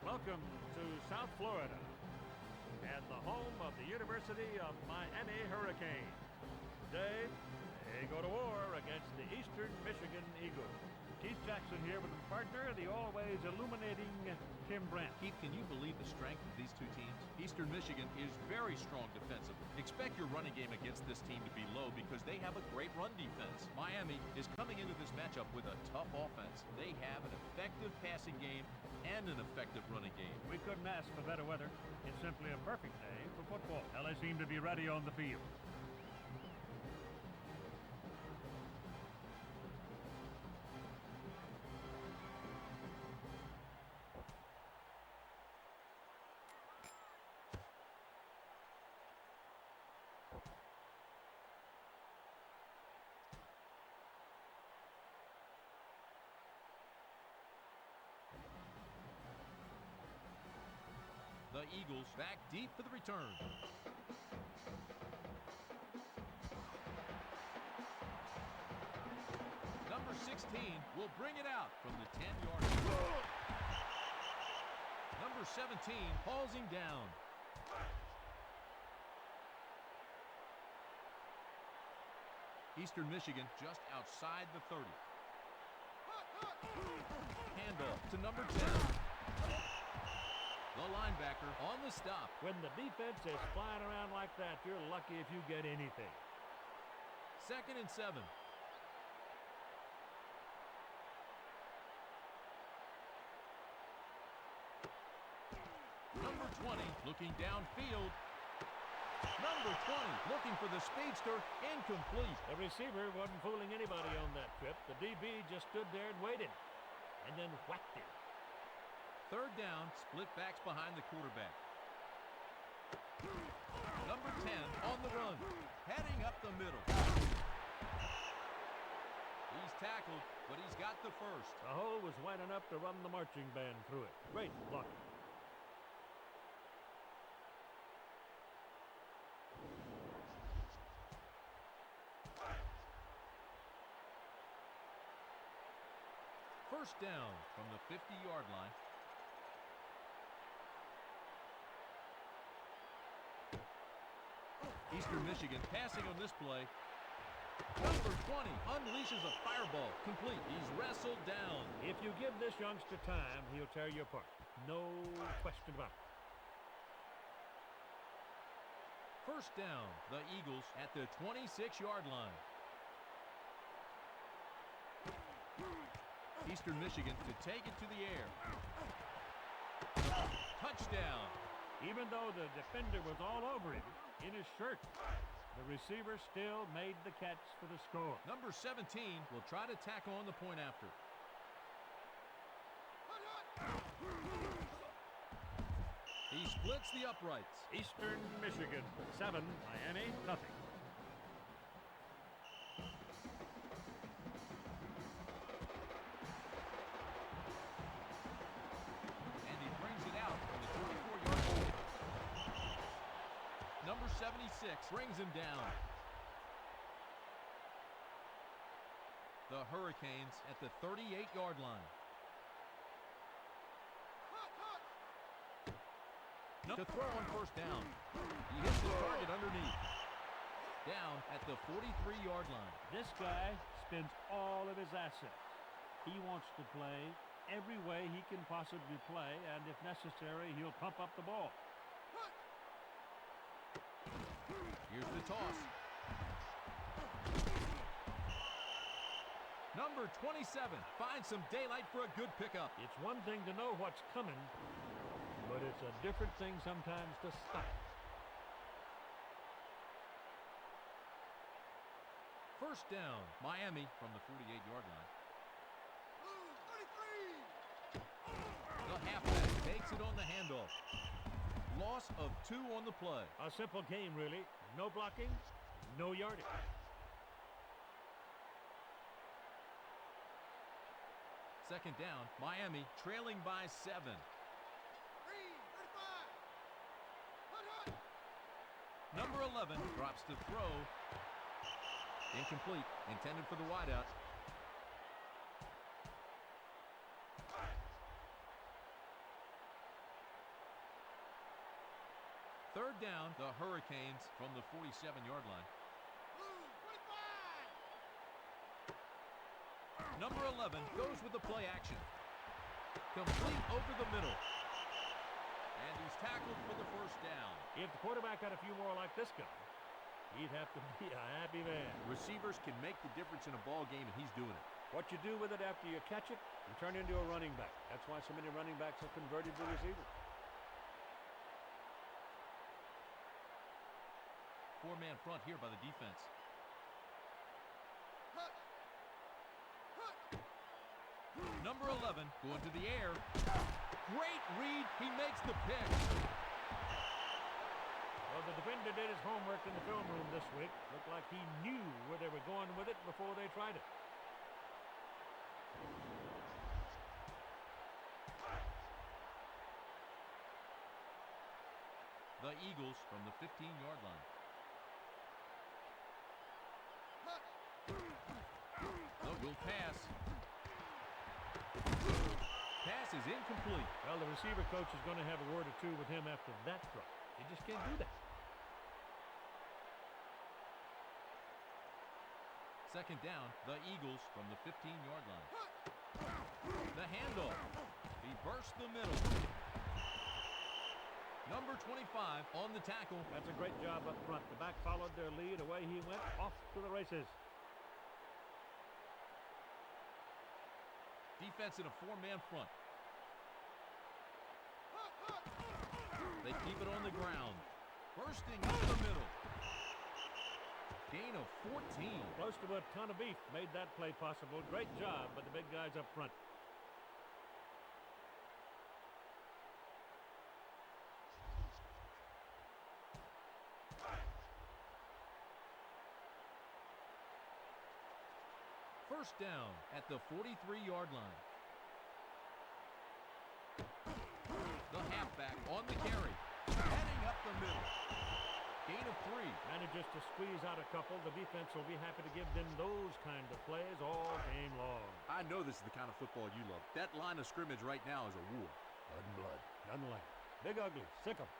Welcome to South Florida and the home of the University of Miami Hurricanes. Today, they go to war against the Eastern Michigan Eagles. Keith Jackson here with his partner, the always illuminating Tim Brandt. Keith, can you believe the strength of these two teams? Eastern Michigan is very strong defensively. Expect your running game against this team to be low because they have a great run defense. Miami is coming into this matchup with a tough offense. They have an effective passing game and an effective running game. We couldn't ask for better weather. It's simply a perfect day for football. Now they seem to be ready on the field. The Eagles back deep for the return. Number 16 will bring it out from the 10-yard line. Number 17 hauls him down. Eastern Michigan just outside the 30. Handoff to number 10. The linebacker on the stop. When the defense is flying around like that, you're lucky if you get anything. 2nd and 7. Number 20 looking downfield. Number 20 looking for the speedster. Incomplete. The receiver wasn't fooling anybody on that trip. The DB just stood there and waited and then whacked him. 3rd down, split backs behind the quarterback. Number 10 on the run, heading up the middle. He's tackled, but he's got the first. The hole was wide enough to run the marching band through it. Great blocking. First down from the 50-yard line. Eastern Michigan passing on this play. Number 20 unleashes a fireball. Complete. He's wrestled down. If you give this youngster time, he'll tear you apart. No question about it. First down, the Eagles at the 26-yard line. Eastern Michigan to take it to the air. Touchdown. Even though the defender was all over him in his shirt, the receiver still made the catch for the score. Number 17 will try to tack on the point after. He splits the uprights. Eastern Michigan 7, Miami nothing. Number 76 brings him down. The Hurricanes at the 38-yard line. To throw on first down. He hits the target underneath. Down at the 43-yard line. This guy spends all of his assets. He wants to play every way he can possibly play, and if necessary, he'll pump up the ball. Here's the toss. Number 27 finds some daylight for a good pickup. It's one thing to know what's coming, but it's a different thing sometimes to stop it. First down, Miami from the 48-yard line. The halfback takes it on the handoff. Loss of 2 on the play. A simple game, really. No blocking, no yardage. Second down, Miami trailing by 7. Number 11 drops to throw. Incomplete, intended for the wideout. Third down, the Hurricanes from the 47-yard line. Number 11 goes with the play action. Complete over the middle. And he's tackled for the first down. If the quarterback had a few more like this guy, he'd have to be a happy man. Receivers can make the difference in a ball game, and he's doing it. What you do with it after you catch it, you turn into a running back. That's why so many running backs are converted to receivers. Four-man front here by the defense. Number 11 going to the air. Great read. He makes the pick. Well, the defender did his homework in the film room this week. Looked like he knew where they were going with it before they tried it. The Eagles from the 15-yard line. Oh, will pass. Pass is incomplete. Well, the receiver coach is going to have a word or two with him after that throw. He just can't do that. Second down, the Eagles from the 15-yard line. The handoff. He burst the middle. Number 25 on the tackle. That's a great job up front. The back followed their lead. Away he went, off to the races. Defense in a four-man front. They keep it on the ground. Bursting up the middle. Gain of 14. Close to a ton of beef made that play possible. Great job by the big guys up front. First down at the 43-yard line. The halfback on the carry. Heading up the middle. Gain of 3. Manages to squeeze out a couple. The defense will be happy to give them those kind of plays all game long. I know this is the kind of football you love. That line of scrimmage right now is a war. Blood and blood. Nothing like it. Big ugly. Sick 'em.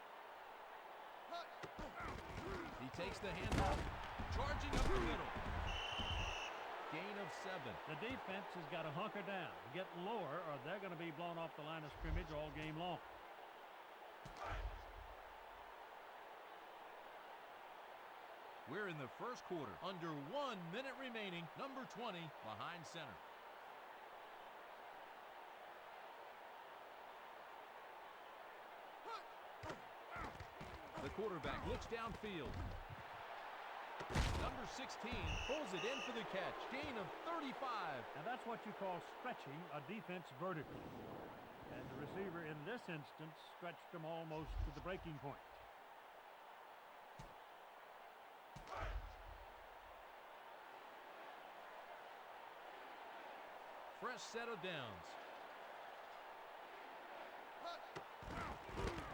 He takes the handoff. Charging up the middle. Gain of 7. The defense has got to hunker down, get lower, or they're going to be blown off the line of scrimmage all game long. We're in the first quarter. Under 1 minute remaining. Number 20 behind center. The quarterback looks downfield. Number 16 pulls it in for the catch. Gain of 35. And that's what you call stretching a defense vertically. And the receiver in this instance stretched him almost to the breaking point. Fresh set of downs.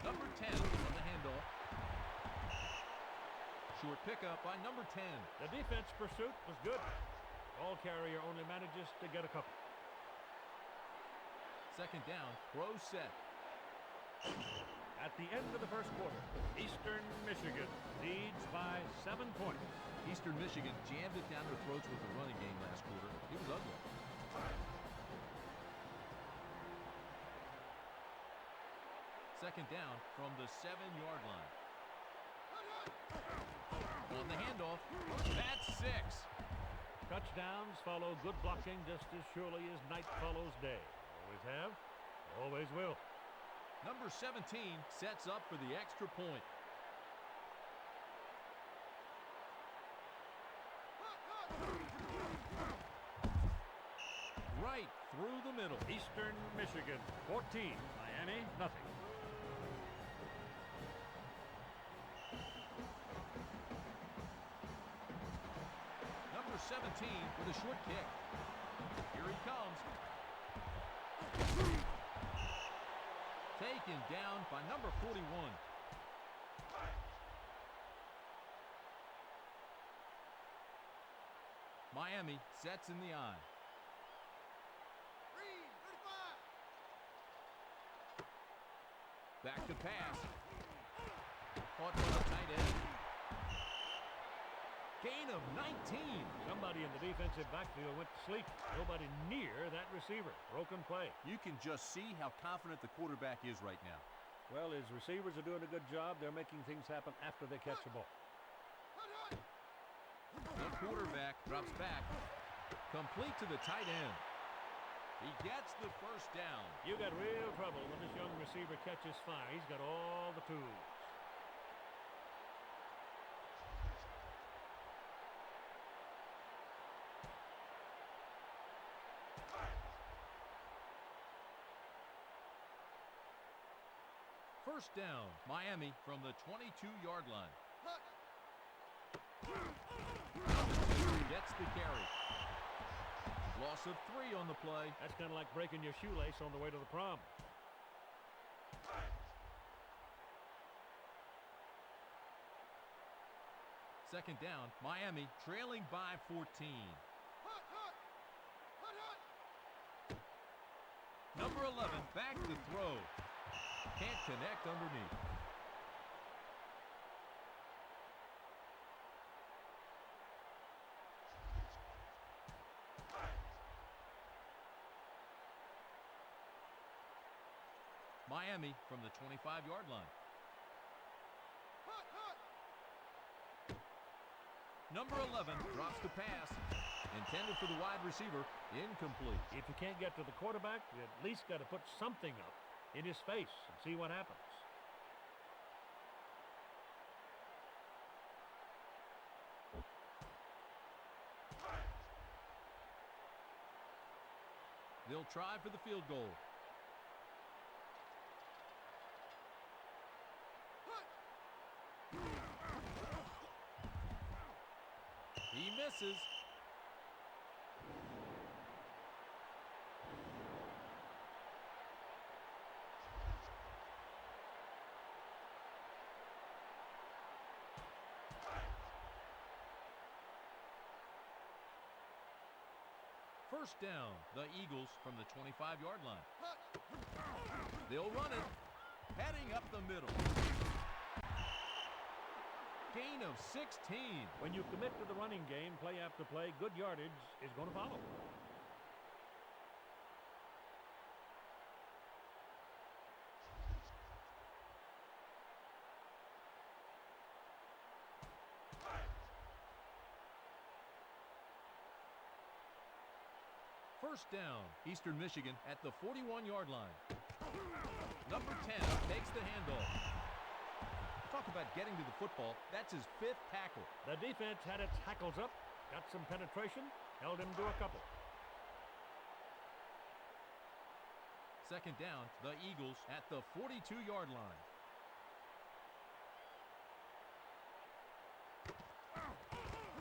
Number 10 on the handoff. Short pickup by number 10. The defense pursuit was good. Ball carrier only manages to get a couple. Second down, throw set. At the end of the first quarter, Eastern Michigan leads by 7 points. Eastern Michigan jammed it down their throats with the running game last quarter. It was ugly. Second down from the 7-yard line. On the handoff, that's 6. Touchdowns follow good blocking just as surely as night follows day. Always have, always will. Number 17 sets up for the extra point. Right through the middle. Eastern Michigan 14, Miami nothing. Number 17 with a short kick. Here he comes. Taken down by number 41. Miami sets in the eye. Back to pass. caught by the tight end. Gain of 19. Somebody in the defensive backfield went to sleep. Nobody near that receiver. Broken play. You can just see how confident the quarterback is right now. Well, his receivers are doing a good job. They're making things happen after they catch the ball. The quarterback drops back. Complete to the tight end. He gets the first down. You got real trouble when this young receiver catches fire. He's got all the tools. First down, Miami from the 22-yard line. Gets the carry. Loss of 3 on the play. That's kind of like breaking your shoelace on the way to the prom. Second down, Miami trailing by 14. Number 11 back to throw. Can't connect underneath. Miami from the 25-yard line. Number 11 drops the pass. Intended for the wide receiver. Incomplete. If you can't get to the quarterback, you at least got to put something up in his face and see what happens. They'll try for the field goal. He misses. First down, the Eagles from the 25-yard line. They'll run it, heading up the middle. Gain of 16. When you commit to the running game, play after play, good yardage is going to follow. First down, Eastern Michigan at the 41-yard line. Number 10 takes the handoff. Talk about getting to the football. That's his 5th tackle. The defense had its hackles up, got some penetration, held him to a couple. Second down, the Eagles at the 42-yard line.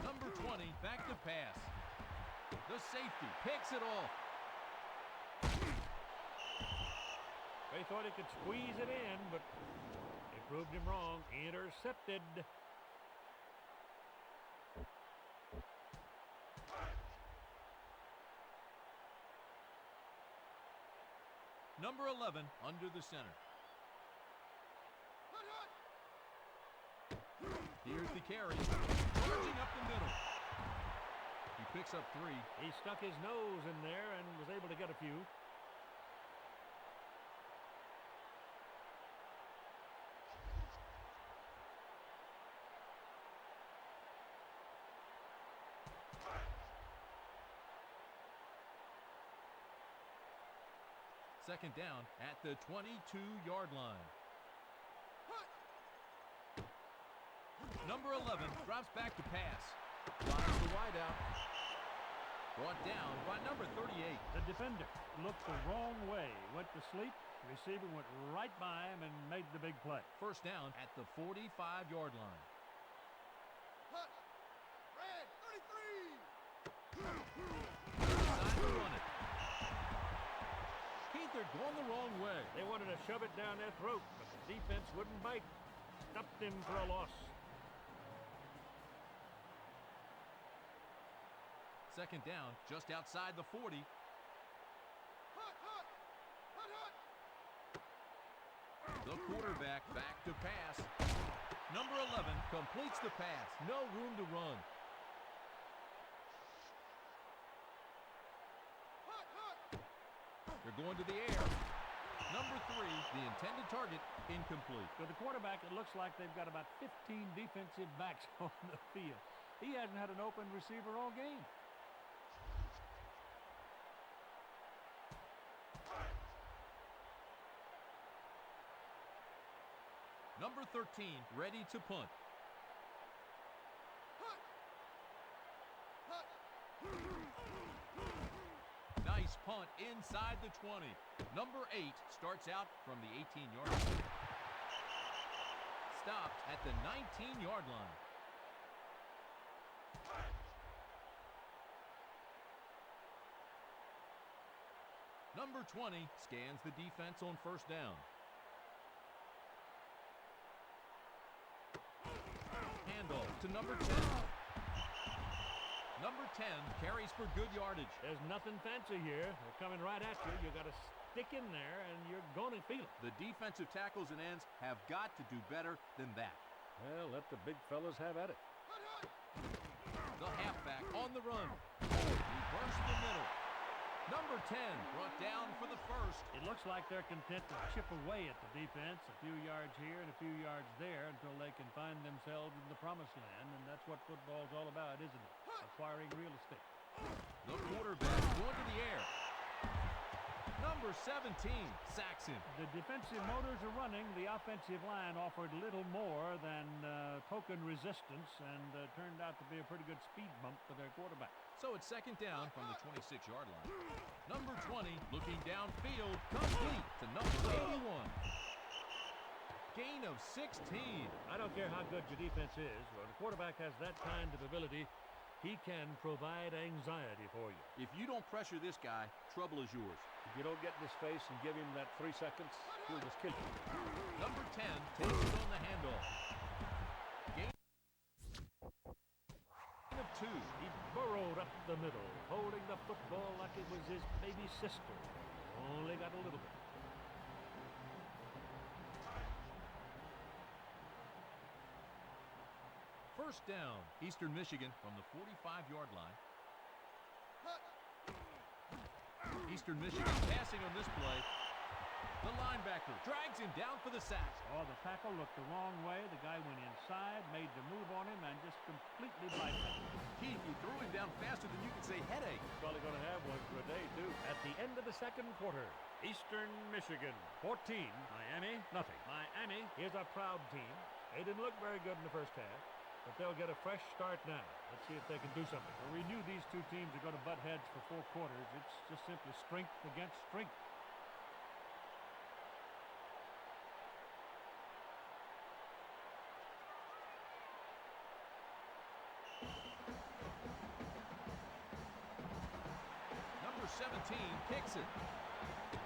Number 20 back to pass. The safety picks it off. They thought he could squeeze it in, but it proved him wrong. Intercepted. Number 11 under the center. Here's the carry. Charging up the middle. He picks up 3. He stuck his nose in there and was able to get a few. Second down at the 22-yard line. Number 11 drops back to pass. Flies the wide out. Brought down by number 38. The defender looked the wrong way, went to sleep. The receiver went right by him and made the big play. First down at the 45-yard line. Red 33. Time to run it. Keith, they're going the wrong way. They wanted to shove it down their throat, but the defense wouldn't bite. Stuffed him for a loss. Second down, just outside the 40. The quarterback back to pass. Number 11 completes the pass. No room to run. They're going to the air. Number 3, the intended target, incomplete. For the quarterback, it looks like they've got about 15 defensive backs on the field. He hasn't had an open receiver all game. Number 13, ready to punt. Nice punt inside the 20. Number 8 starts out from the 18-yard line. Stopped at the 19-yard line. Number 20 scans the defense on first down. Handoff to number 10. Number 10 carries for good yardage. There's nothing fancy here. They're coming right at you. You got to stick in there, and you're going to feel it. The defensive tackles and ends have got to do better than that. Well, let the big fellas have at it. The halfback on the run. He bursts the middle. Number 10 brought down for the first. It looks like they're content to chip away at the defense, a few yards here and a few yards there, until they can find themselves in the promised land, and that's what football's all about, isn't it? Acquiring real estate. The quarterback going to the air. Number 17 sacks him. The defensive motors are running. The offensive line offered little more than token resistance, and turned out to be a pretty good speed bump for their quarterback. So it's second down from the 26-yard line. Number 20 looking downfield, complete to number 81. Gain of 16. I don't care how good your defense is. When the quarterback has that kind of ability, he can provide anxiety for you. If you don't pressure this guy, trouble is yours. If you don't get in his face and give him that 3 seconds, he'll just kill you. Number 10 takes it on the handoff. Gain of 2. He burrowed up the middle, holding the football like it was his baby sister. Only got a little bit. First down, Eastern Michigan from the 45-yard line. Eastern Michigan passing on this play. The linebacker drags him down for the sack. Oh, the tackle looked the wrong way. The guy went inside, made the move on him, and just completely bypassed him. He threw him down faster than you can say headache. Probably going to have one for a day, too. At the end of the second quarter, Eastern Michigan 14, Miami nothing. Miami is a proud team. They didn't look very good in the first half, but they'll get a fresh start now. Let's see if they can do something. We knew these two teams are going to butt heads for 4 quarters. It's just simply strength against strength. Number 17 kicks it.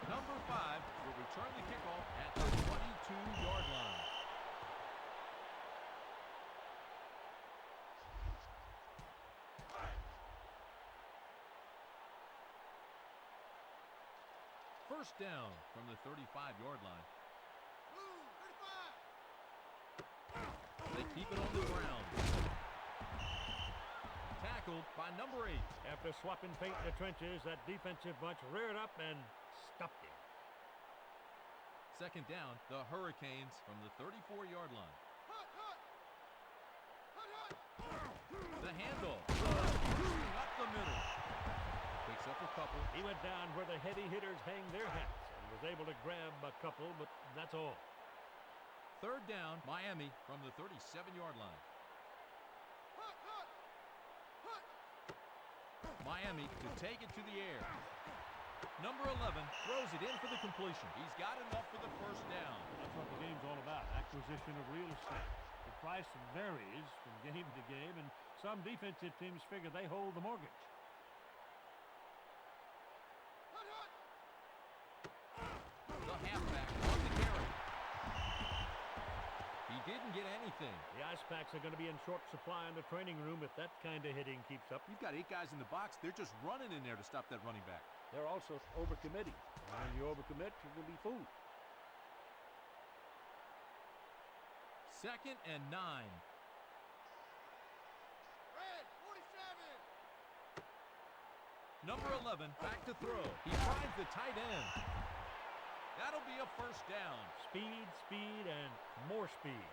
Number 5 will return the kickoff at the 22-yard line. First down from the 35-yard line. They keep it on the ground. Tackled by number 8. After swapping paint in the trenches, that defensive bunch reared up and stopped him. Second down, the Hurricanes from the 34-yard line. The handoff. Up the middle. Picks up a couple. He went down where the heavy hitters hang their hats and was able to grab a couple, but that's all. Third down, Miami from the 37-yard line. Miami to take it to the air. Number 11 throws it in for the completion. He's got enough for the first down. That's what the game's all about, acquisition of real estate. The price varies from game to game, and some defensive teams figure they hold the mortgage. The halfback on the carry. He didn't get anything. The Ice Packs are going to be in short supply in the training room if that kind of hitting keeps up. You've got 8 guys in the box. They're just running in there to stop that running back. They're also overcommitting. And when you overcommit, you're going to be fooled. 2nd and 9. Red, 47. Number 11 back to throw. He finds the tight end. That'll be a first down. Speed, speed, and more speed.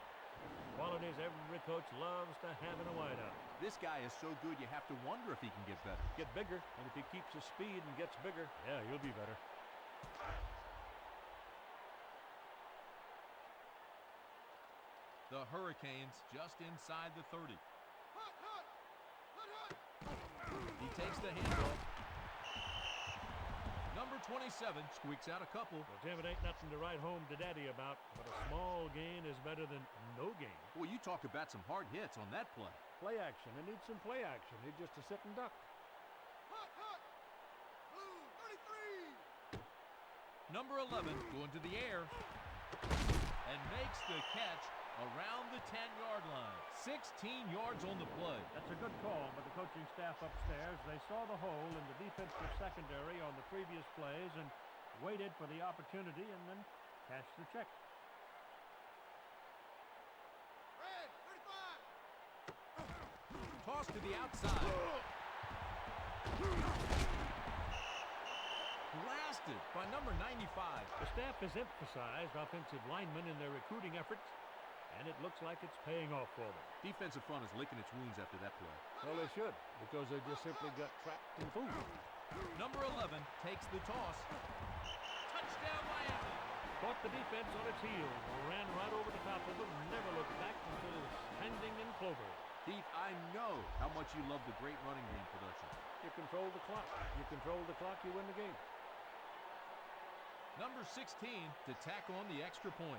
Qualities every coach loves to have in a wideout. This guy is so good you have to wonder if he can get better. Get bigger, and if he keeps his speed and gets bigger, yeah, he'll be better. The Hurricanes just inside the 30. Hut, hut. Hut, hut. He takes the handoff. Number 27 squeaks out a couple. Well, Tim, it ain't nothing to write home to Daddy about, but a small gain is better than no gain. Well, you talk about some hard hits on that play. Play action. It needs some play action. Need just to sit and duck. Hut, hut. Blue, 33. Number 11 going to the air and makes the catch around the 10-yard line. 16 yards on the play. That's a good call, but the coaching staff upstairs, they saw the hole in the defensive secondary on the previous plays and waited for the opportunity and then cashed the check. Red, 35. Toss to the outside. Blasted by number 95. The staff has emphasized offensive linemen in their recruiting efforts, and it looks like it's paying off for them. Defensive front is licking its wounds after that play. Well, they should, because they just simply got trapped in food. Number 11 takes the toss. Touchdown, Miami. Caught the defense on its heels, ran right over the top of them, never looked back until it was standing in clover. Heath, I know how much you love the great running game production. You control the clock. You control the clock, you win the game. Number 16 to tack on the extra point.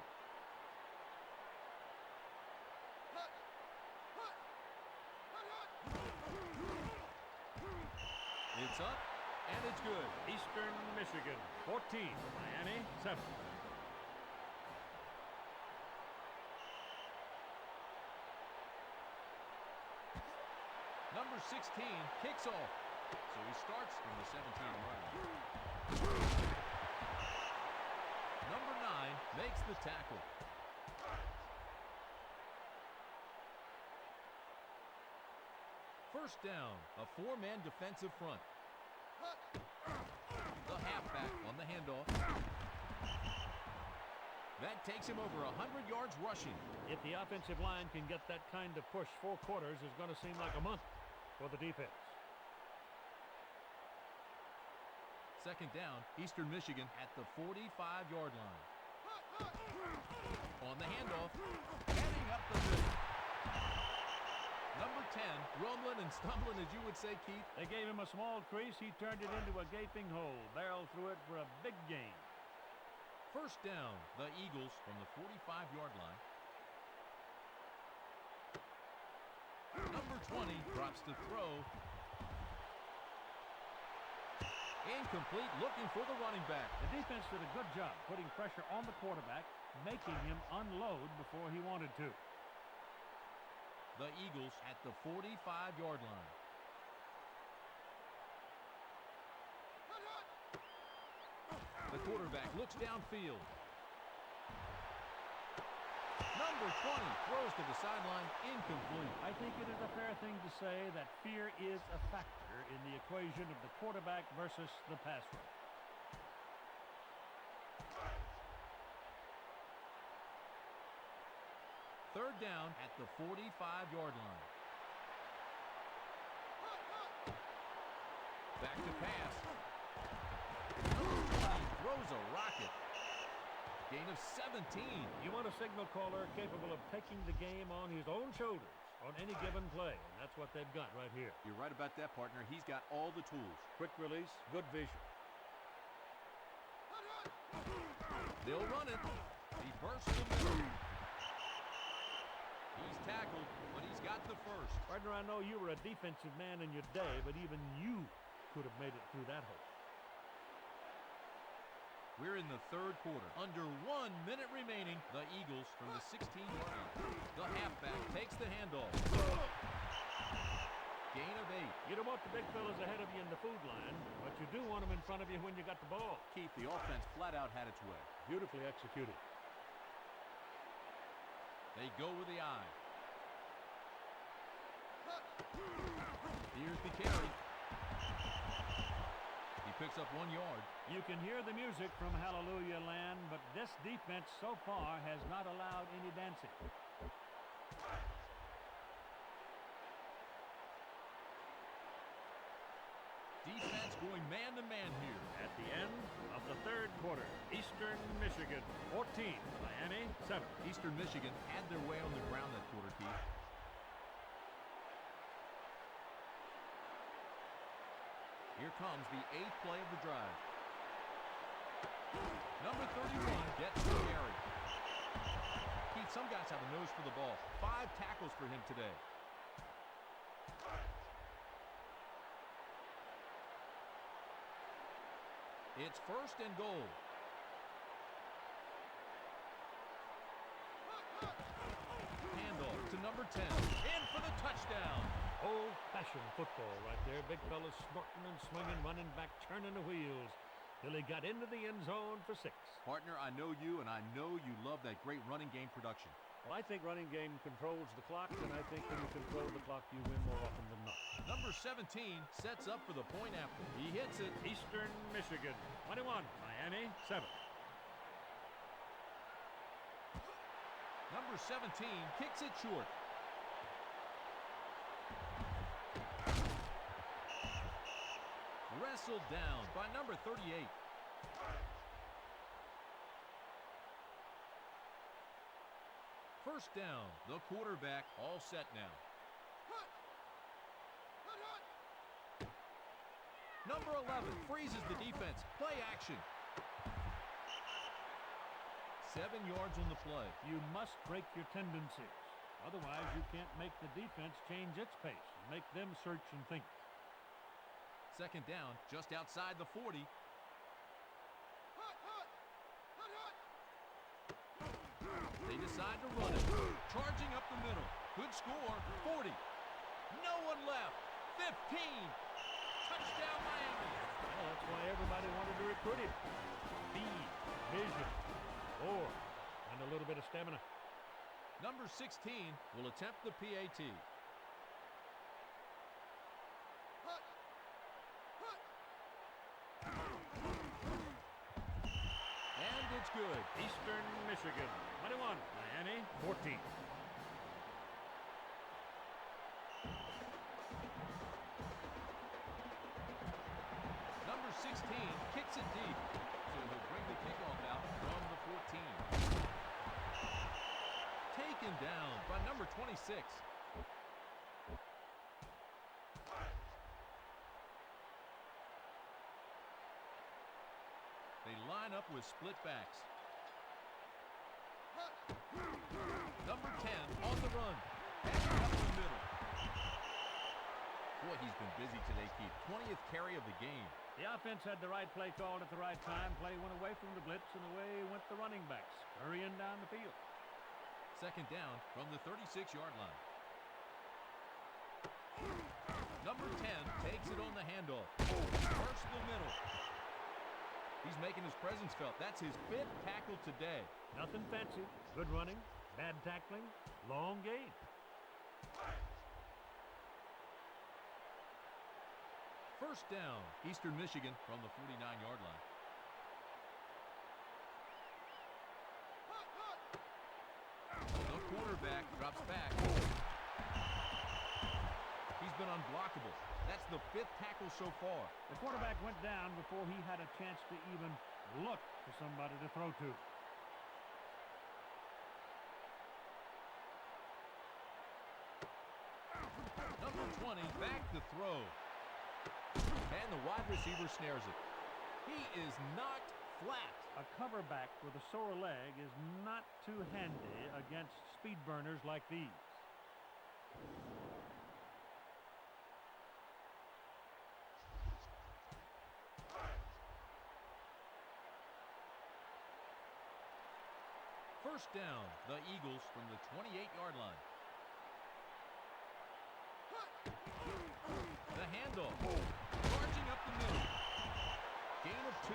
Hut. Hut. Hut, hut. It's up, and it's good. Eastern Michigan, 14. Miami, 7. Number 16 kicks off, so he starts from the 17 line. Number 9 makes the tackle. First down, a 4-man defensive front. The halfback on the handoff. That takes him over 100 yards rushing. If the offensive line can get that kind of push, 4 quarters is going to seem like a month for the defense. Second down, Eastern Michigan at the 45-yard line. On the handoff, heading up the middle. Number 10, rumbling and stumbling, as you would say, Keith. They gave him a small crease. He turned it into a gaping hole. Barreled through it for a big gain. First down, the Eagles from the 45-yard line. Number 20 drops to throw. Incomplete, looking for the running back. The defense did a good job putting pressure on the quarterback, making him unload before he wanted to. The Eagles at the 45-yard line. The quarterback looks downfield. Number 20 throws to the sideline, incomplete. I think it is a fair thing to say that fear is a factor in the equation of the quarterback versus the pass rush. Third down at the 45-yard line. Back to pass. Throws a rocket. Gain of 17. You want a signal caller capable of taking the game on his own shoulders on any given play, and that's what they've got right here. You're right about that, partner. He's got all the tools. Quick release, good vision. They'll run it. He bursts the middle. He's tackled, but he's got the first. Partner, I know you were a defensive man in your day, but even you could have made it through that hole. We're in the third quarter. Under 1 minute remaining, the Eagles from the 16-yard line. The halfback takes the handoff. Gain of 8. You don't want the big fellas ahead of you in the food line, but you do want them in front of you when you got the ball. Keith, the offense flat out had its way. Beautifully executed. They go with the eye. Here's the carry. He picks up 1 yard. You can hear the music from Hallelujah Land, but this defense so far has not allowed any dancing. Defense going man-to-man here. At the end of the third quarter, Eastern Michigan 14, Miami 7. Eastern Michigan had their way on the ground that quarter, Keith. Here comes the 8th play of the drive. Number 31 gets the carry. Keith, some guys have a nose for the ball. 5 tackles for him today. It's 1st and goal. Handoff to number 10. In for the touchdown. Old-fashioned football right there. Big fellas snorting and swinging, running back, turning the wheels till he got into the end zone for 6. Partner, I know you, and I know you love that great running game production. Well, I think running game controls the clock, and I think when you control the clock, you win more often than not. Number 17 sets up for the point after. He hits it. Eastern Michigan 21, Miami 7. Number 17 kicks it short. Wrestled down by number 38. First down, the quarterback all set now. Number 11 freezes the defense. Play action. 7 yards on the play. You must break your tendencies. Otherwise, you can't make the defense change its pace and make them search and think. Second down, just outside the 40. They decide to run it. Charging up the middle. Good score, 40. No one left. 15. Touchdown, Miami. Well, that's why everybody wanted to recruit him. Speed, vision, power, and a little bit of stamina. Number 16 will attempt the PAT. And it's good. Eastern Michigan 21, Miami 14. Number 16 kicks it deep. So he'll bring the kickoff out from the 14. Taken down by number 26. They line up with split backs. Number 10 on the run. Passing up the middle. Boy, he's been busy today, Keith. 20th carry of the game. The offense had the right play called at the right time. Play went away from the blitz, and away went the running backs, hurrying down the field. Second down from the 36-yard line. Number 10 takes it on the handoff. First the middle. He's making his presence felt. That's his 5th tackle today. Nothing fancy. Good running, bad tackling, long gain. First down, Eastern Michigan from the 49-yard line. The quarterback drops back. He's been unblockable. That's the 5th tackle so far. The quarterback went down before he had a chance to even look for somebody to throw to. Number 20 back to throw. And the wide receiver snares it. He is knocked flat. A cover back with a sore leg is not too handy against speed burners like these. First down, the Eagles from the 28-yard line. The handoff. Charging up the middle. Gain of 2.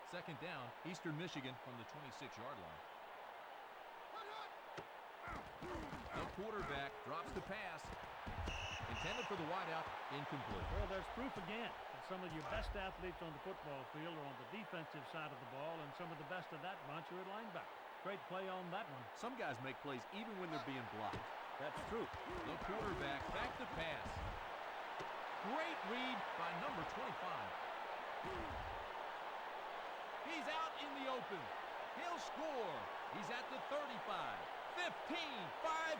Second down, Eastern Michigan from the 26-yard line. The quarterback drops the pass. Intended for the wideout, incomplete. Well, there's proof again that some of your best athletes on the football field are on the defensive side of the ball, and some of the best of that bunch are at linebacker. Great play on that one. Some guys make plays even when they're being blocked. That's true. The quarterback back to pass. Great read by number 25. He's out in the open. He'll score. He's at the 35, 15, 5.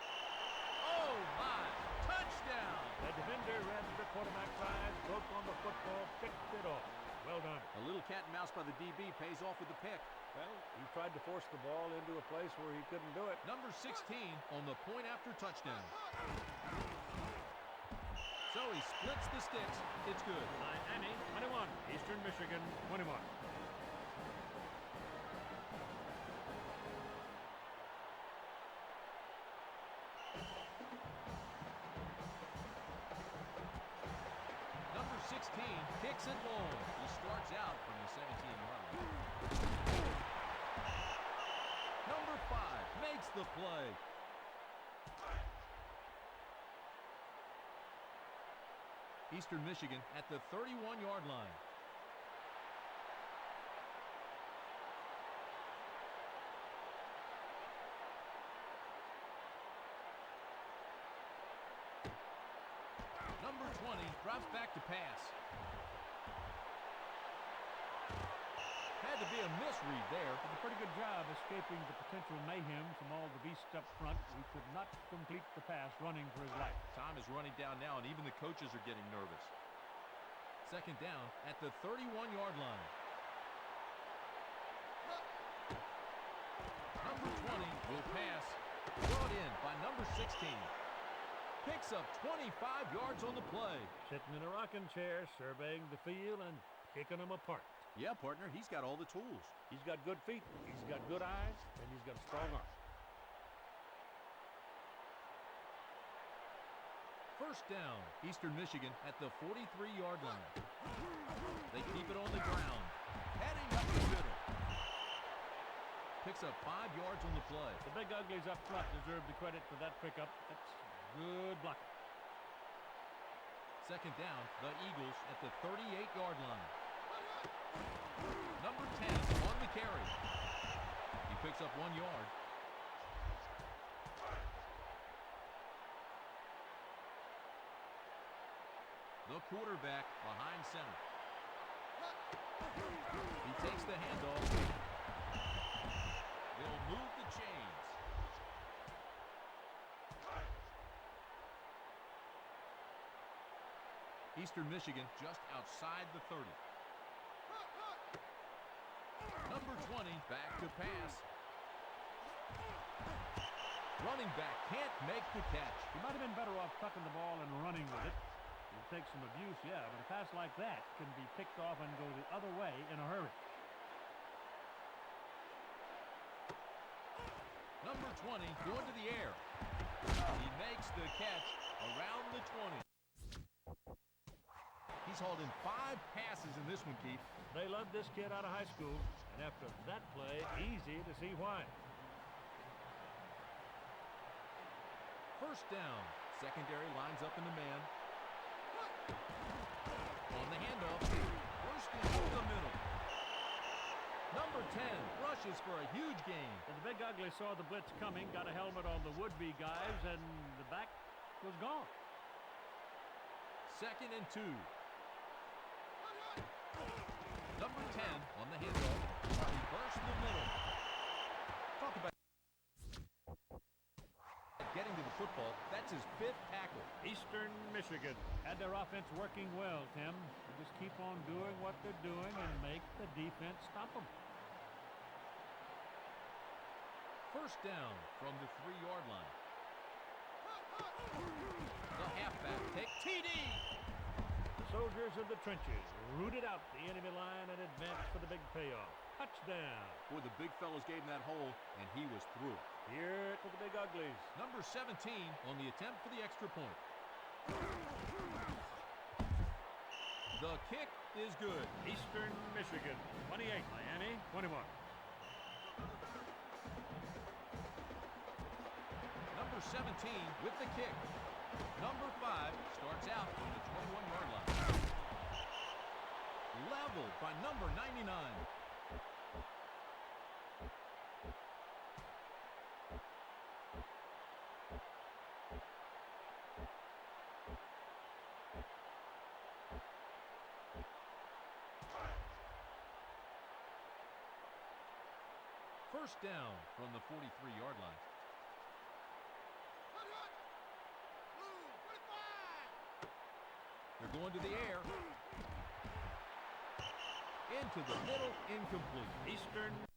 Oh, my. Touchdown. The defender ran the quarterback side, broke on the football, picked it off. Well done. A little cat and mouse by the DB pays off with the pick. Well, he tried to force the ball into a place where he couldn't do it. Number 16 on the point after touchdown. So he splits the sticks. It's good. Miami 21, Eastern Michigan 21. Number 16 kicks it long. He starts out from the 17-yard line. Number 5 makes the play. Eastern Michigan at the 31-yard line. Number 20 drops back to pass. Had to be a misread there. Did a pretty good job escaping the potential mayhem from all the beasts up front. He could not complete the pass running for his life. Time is running down now, and even the coaches are getting nervous. Second down at the 31-yard line. Number 20 will pass. Brought in by number 16. Picks up 25 yards on the play. Sitting in a rocking chair, surveying the field and picking them apart. Yeah, partner, he's got all the tools. He's got good feet, he's got good eyes, and he's got a strong arm. First down, Eastern Michigan at the 43-yard line. They keep it on the ground. Heading up the middle. Picks up 5 yards on the play. The big uglies up front deserve the credit for that pickup. That's good blocking. Second down, the Eagles at the 38-yard line. Number 10 on the carry. He picks up 1 yard. The quarterback behind center. He takes the handoff. They'll move the chains. Eastern Michigan just outside the 30. Number 20 back to pass. Running back can't make the catch. He might have been better off tucking the ball and running with it. It'll take some abuse, yeah, but a pass like that can be picked off and go the other way in a hurry. Number 20 going to the air. He makes the catch around the 20. He's hauled in 5 passes in this one, Keith. They loved this kid out of high school, and after that play, easy to see why. First down. Secondary lines up in the man. On the handoff. First and over the middle. Number 10 rushes for a huge gain. And the big ugly saw the blitz coming, got a helmet on the would-be guys, and the back was gone. Second and 2. Number 10 on the handoff. Reverse the middle. Talk about getting to the football. That's his 5th tackle. Eastern Michigan had their offense working well, Tim. They just keep on doing what they're doing and make the defense stop them. First down from the 3-yard line. The halfback take TD. The soldiers of the trenches rooted out the enemy line and advanced for the big payoff. Touchdown. Boy, the big fellas gave him that hole, and he was through it. Here to the big uglies. Number 17 on the attempt for the extra point. The kick is good. Eastern Michigan 28, Miami 21. Number 17 with the kick. Number 5 starts out on the 21-yard line. Leveled by number 99. First down from the 43-yard line. Hut, hut. Blue, 25. They're going to the air. Into the middle, incomplete. Eastern